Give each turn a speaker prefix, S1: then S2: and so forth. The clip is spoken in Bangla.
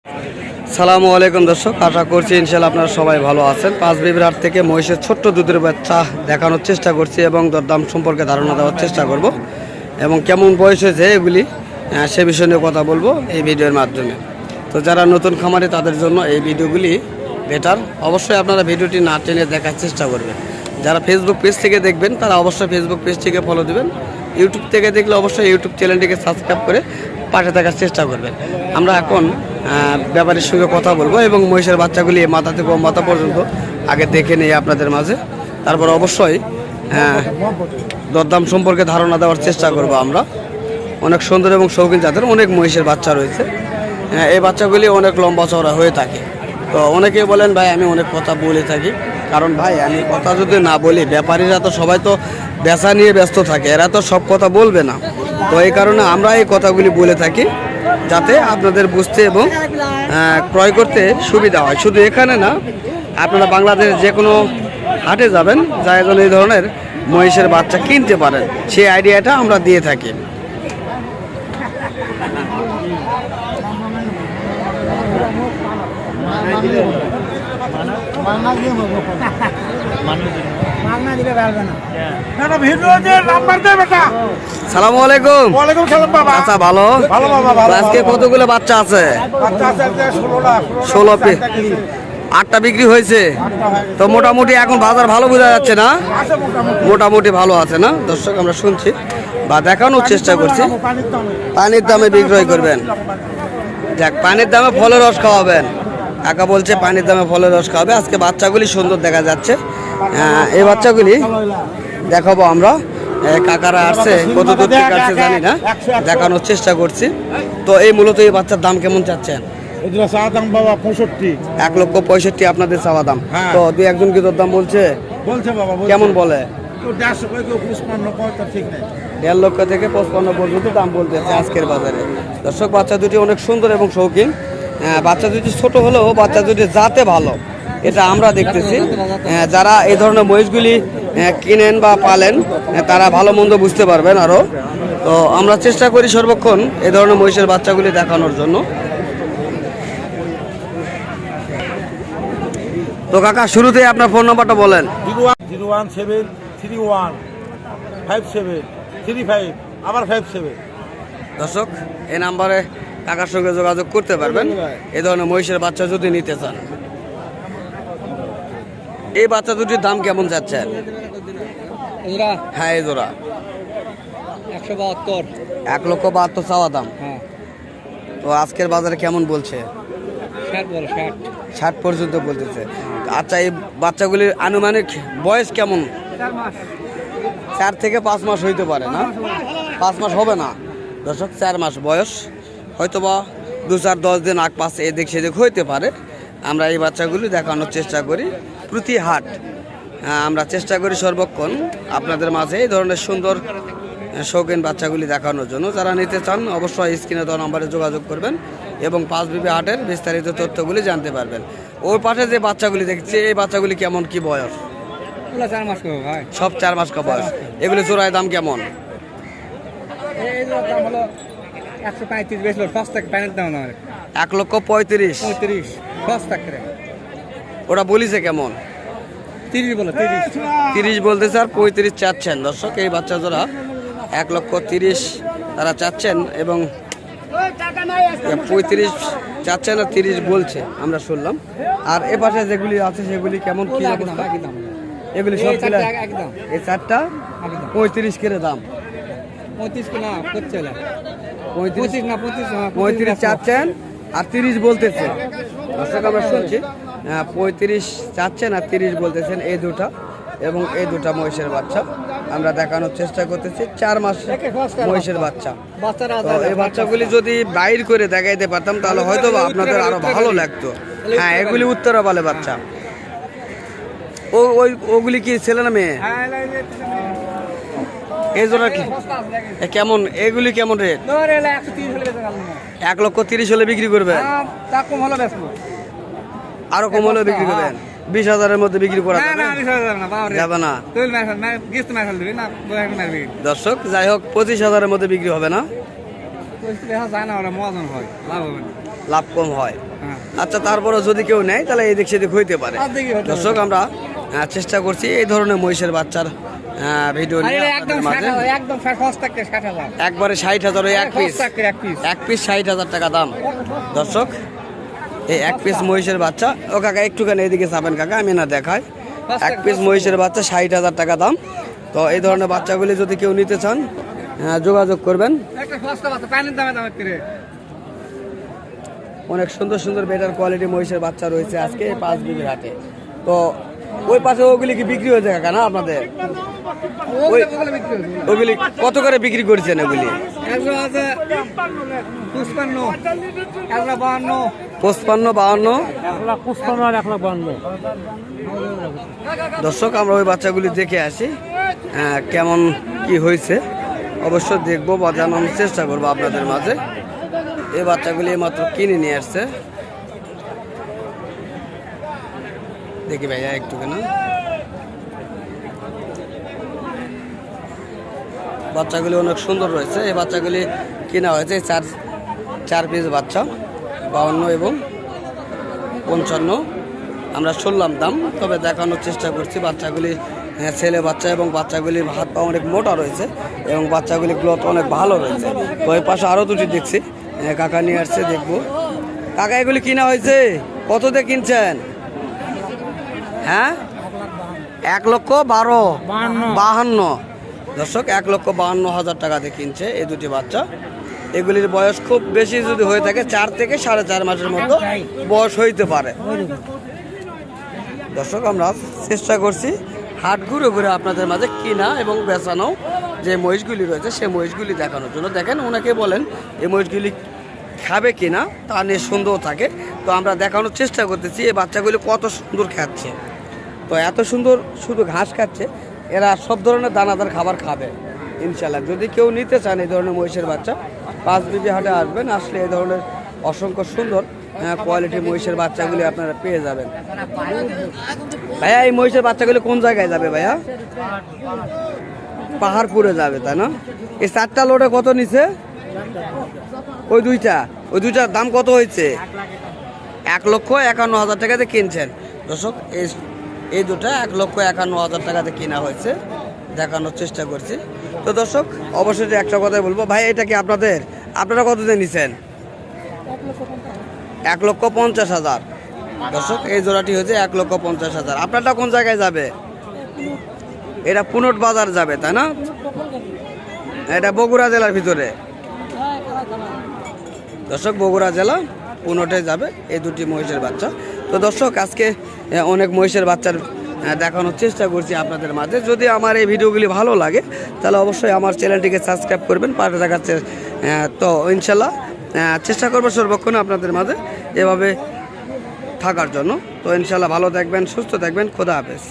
S1: সালামু আলাইকুম দর্শক, আশা করছি ইনশাআল্লাহ আপনারা সবাই ভালো আছেন। পাঁচ বিবির হাট থেকে মহিষের ছোট্ট দুধের বাচ্চা দেখানোর চেষ্টা করছি এবং দরদাম সম্পর্কে ধারণা দেওয়ার চেষ্টা করব এবং কেমন বয়স হয়েছে এগুলি সে বিষয় নিয়ে কথা বলবো এই ভিডিওর মাধ্যমে। তো যারা নতুন খামারি তাদের জন্য এই ভিডিওগুলি বেটার। অবশ্যই আপনারা ভিডিওটি না টেনে দেখার চেষ্টা করবেন। যারা ফেসবুক পেজ থেকে দেখবেন তারা অবশ্যই ফেসবুক পেজটিকে ফলো দেবেন। ইউটিউব থেকে দেখলে অবশ্যই ইউটিউব চ্যানেলটিকে সাবস্ক্রাইব করে পাশে থাকার চেষ্টা করবেন। আমরা এখন ব্যাপারীর সঙ্গে কথা বলবো এবং মহিষের বাচ্চাগুলি মাথা থেকে মাথা পর্যন্ত আগে দেখে নিই আপনাদের মাঝে। তারপর অবশ্যই দরদাম সম্পর্কে ধারণা দেওয়ার চেষ্টা করব। আমরা অনেক সুন্দর এবং শৌখিন জাতের অনেক মহিষের বাচ্চা রয়েছে। এই বাচ্চাগুলি অনেক লম্বা চওড়া হয়ে থাকে। তো অনেকেই বলেন ভাই আমি অনেক কথা বলে থাকি, কারণ ভাই আমি কথা যদি না বলি ব্যাপারীরা তো সবাই তো বেচা নিয়ে ব্যস্ত থাকে, এরা তো সব কথা বলবে না। তো এই কারণে আমরা এই কথাগুলি বলে থাকি যাতে আপনাদের বুঝতে এবং ক্রয় করতে সুবিধা হয়। শুধু এখানে না, আপনারা বাংলাদেশের যে কোনো হাটে যাবেন যা যেন এই ধরনের মহিষের বাচ্চা কিনতে পারেন, সেই আইডিয়াটা আমরা দিয়ে থাকি। সালামু আলাইকুম। আচ্ছা, ভালো আজকে কতগুলো বাচ্চা আছে? 16 পিস। 8টা বিক্রি হয়েছে। তো মোটামুটি এখন বাজার ভালো বোঝা যাচ্ছে না? মোটামুটি ভালো আছে না দর্শক? আমরা শুনছি বা দেখানোর চেষ্টা করছি। পানির দামে বিক্রয় করবেন। দেখ, পানির দামে ফলের রস খাওয়াবেন। কাকা বলছে পানির দামে ফলের রস খাওয়াবে। আজকে বাচ্চাগুলি সুন্দর দেখা যাচ্ছে। এই বাচ্চাগুলি দেখাবো আমরা। কাকারা আসছে, কত দূর থেকে আসছে জানি না, দেখানোর চেষ্টা করছি। তো এই মূলত এই বাচ্চার দাম কেমন চাচ্ছেন? 1,65,000 আপনাদের চাওয়া দাম। তো দুই একজন কি তোর দাম বলছে? কেমন বলে? 1.5 লক্ষ থেকে 55 পর্যন্ত দাম বলতেছে আজকের বাজারে। দর্শক, বাচ্চা দুটি অনেক সুন্দর এবং শৌখিন। বাচ্চা দুটি ছোট হলেও বাচ্চা দুটি জাতে ভালো, এটা আমরা দেখতেছি। যারা এই ধরনের মহিষগুলি কিনেন বা পালেন তারা ভালো মন্দ বুঝতে পারবেন আরও। তো আমরা চেষ্টা করি সর্বক্ষণ এই ধরনের মহিষের বাচ্চাগুলি দেখানোর জন্য। তো কাকা, শুরুতেই আপনার ফোন নাম্বারটা বলেন।
S2: 017315735 আবার 57।
S1: দর্শক, এই নাম্বারে কাকার সঙ্গে যোগাযোগ করতে পারবেন এই ধরনের মহিষের বাচ্চা যদি নিতে চান। এই বাচ্চা দুটির দাম কেমন যাচ্ছেন? হ্যাঁ, এই জোড়া 1,72,000 চাওয়া দাম। তো আজকের বাজারে কেমন বলছে? 60 পর্যন্ত বলতেছে। আচ্ছা, এই বাচ্চাগুলির আনুমানিক বয়স কেমন? 4 থেকে 5 মাস হইতে পারে না? 5 মাস হবে না দর্শক, 4 মাস বয়স, হয়তোবা 2-4-10 দিন আগ পাশ এদিক সেদিক হইতে পারে। আমরা এই বাচ্চাগুলি দেখানোর চেষ্টা করি প্রতি হাট। আমরা চেষ্টা করি সর্বক্ষণ আপনাদের মাঝে এই ধরনের সুন্দর শৌখিন বাচ্চাগুলি দেখানোর জন্য। যারা নিতে চান অবশ্যই স্ক্রিনে দেওয়া নম্বরে যোগাযোগ করবেন এবং পাঁচ বিবি হাটের বিস্তারিত তথ্যগুলি জানতে পারবেন। ওর পাশে যে বাচ্চাগুলি দেখছি, এই বাচ্চাগুলি কেমন কি বয়স?
S2: 4 মাস করে ভাই।
S1: সব 4 মাস কা বয়স। এগুলি জোড়ায় দাম কেমন?
S2: এই দাম হলো 135 বেশি, সস্তা পানির দাম না।
S1: 1,35,000
S2: সস্তা করে।
S1: ওরা বলিছে কেমন?
S2: 30 বলে।
S1: 30 বলতেছে আর 35 চাচ্ছেন। দর্শক, এই বাচ্চা জোড়া 1,30,000 তারা চাচ্ছেন এবং 35 চাচ্ছেন আর 30 বলছে, আমরা শুনলাম। আর এ পাশে যেগুলি আছে সেগুলি কেমন কি অবস্থা? এগুলি সব
S2: একদম।
S1: এই 4টা 35 করে দাম। 35 চাচ্ছেন আর 30 বলতেছে। দর্শক, আমরা শুনছি 35 চাচ্ছেন আর 30 বলতেছেন এই দুটা, এবং এই দুটা মহিষের বাচ্চা আমরা দেখানোর চেষ্টা করতেছি। 4 মাস মহিষের বাচ্চা। তো এই বাচ্চাগুলি যদি বাইর করে দেখাইতে পারতাম তাহলে হয়তো আপনাদের আরো ভালো লাগতো। হ্যাঁ, এগুলি উত্তরাপালে বাচ্চা। ওগুলি কি ছেলে না মেয়ে? এই জোড়া কেমন? এগুলি কেমন রেট? 1,30,000 হলে বিক্রি করবেন? আরো কম হলে বিক্রি করবেন? 20,000-এর মধ্যে বিক্রি করা যাবে না? দর্শক, যাই হোক 25,000-এর মধ্যে বিক্রি হবে না? লাভ কম হয়। আচ্ছা, তারপরে যদি কেউ নেয় তাহলে এদিক সেদিক হইতে পারে। দর্শক আমরা চেষ্টা করছি এই ধরনের মহিষের বাচ্চার ভিডিও নিয়ে
S2: একদম
S1: আপনাদের মাঝে।
S2: একদম 60,000
S1: একবারে 60,000, এক পিস,
S2: 60,000
S1: এক পিস 60,000 টাকা দাম। দর্শক এই এক পিস মহিষের বাচ্চা, ও কাকা একটুখানি এদিকে যাবেন কাকা, আমি না দেখাই। এক পিস মহিষের বাচ্চা 60,000 টাকা দাম। তো এই ধরনের বাচ্চাগুলি যদি কেউ নিতে চান যোগাযোগ করবেন।
S2: একটা সস্তা বাচ্চা পানির দামে দাম করে।
S1: অনেক সুন্দর সুন্দর বেটার কোয়ালিটি মহিষের বাচ্চা রয়েছে আজকে এই পাঁচ বিবির হাটে। তো ওই পাশে ওগুলি কি বিক্রি হয়েছে কাকা না আপনাদের? ওগুলি কত করে বিক্রি করছেন ওগুলি? 55, 52। দর্শক আমরা ওই বাচ্চাগুলি দেখে আসি কেমন কি হয়েছে, অবশ্য দেখবো বা জানানোর চেষ্টা করবো আপনাদের মাঝে। এই বাচ্চাগুলি মাত্র কিনে নিয়ে আসছে। দেখি ভাইয়া একটু কেন, বাচ্চাগুলি অনেক সুন্দর রয়েছে। এই বাচ্চাগুলি কেনা হয়েছে চার পিস বাচ্চা, 52 এবং 55। আমরা শুনলাম দাম, তবে দেখানোর চেষ্টা করছি। বাচ্চাগুলি ছেলে বাচ্চা এবং বাচ্চাগুলির হাত পা অনেক মোটা রয়েছে এবং বাচ্চাগুলি গ্রোথ অনেক ভালো রয়েছে। তো এই পাশে আরও দুটি দেখছি কাকা নিয়ে আসছে, দেখবো। কাকা এগুলি কিনা হয়েছে কত দিয়ে কিনছেন? হ্যাঁ, 1,52,52। দর্শক 1,52,000 টাকা দিয়ে কিনছে এই দুটি বাচ্চা। এগুলির বয়স খুব বেশি যদি হয়ে থাকে 4 থেকে 4.5 মাসের মতো বয়স হইতে পারে। দর্শক আমরা চেষ্টা করছি হাট ঘুরে ঘুরে আপনাদের মাঝে কিনা এবং বেচানো যে মহিষগুলি রয়েছে সেই মহিষগুলি দেখানোর জন্য। দেখেন ওনাকে বলেন এই মহিষগুলি খাবে কিনা, তা নিয়ে সন্দেহ থাকে। তো আমরা দেখানোর চেষ্টা করতেছি এই বাচ্চাগুলি কত সুন্দর খাচ্ছে। তো এত সুন্দর শুধু ঘাস খাচ্ছে, এরা সব ধরনের দানাদার খাবার খাবে ইনশাল্লাহ। যদি কেউ নিতে চান এই ধরনের মহিষের বাচ্চা, পাঁচ বিবি হাটে আসবেন, আসলে এই ধরনের অসংখ্য সুন্দর কোয়ালিটির মহিষের বাচ্চাগুলি আপনারা পেয়ে যাবেন। ভাইয়া এই মহিষের বাচ্চাগুলি কোন জায়গায় যাবে ভাইয়া? পাহাড়পুরে যাবে, তাই না? এই 4টা লোডে কত নিছে? ওই দুইটার দাম কত হয়েছে? 1,51,000 টাকাতে কিনছেন। দর্শক এই দুটা 1,51,000 টাকাতে কেনা হয়েছে, দেখানোর চেষ্টা করছি। তো দর্শক অবশ্যই একটা কথাই বলবো, ভাই এটা কি আপনারা কত দিয়ে নিছেন? 1,50,000। দর্শক এই জোড়াটি হচ্ছে 1,50,000। আপনারটা কোন জায়গায় যাবে? এটা পুনট বাজার যাবে, তাই না? এটা বগুড়া জেলার ভিতরে। দর্শক বগুড়া জেলা পুনটে যাবে এই দুটি মহিষের বাচ্চা। তো দর্শক আজকে অনেক মহিষের বাচ্চার দেখানোর চেষ্টা করছি আপনাদের মাঝে। যদি আমার এই ভিডিওগুলি ভালো লাগে তাহলে অবশ্যই আমার চ্যানেলটিকে সাবস্ক্রাইব করবেন, পাশে দেখাচ্ছে। তো ইনশাল্লাহ চেষ্টা করবো সর্বক্ষণ আপনাদের মাঝে এভাবে থাকার জন্য। তো ইনশাল্লাহ ভালো থাকবেন, সুস্থ থাকবেন, খোদা হাফেজ।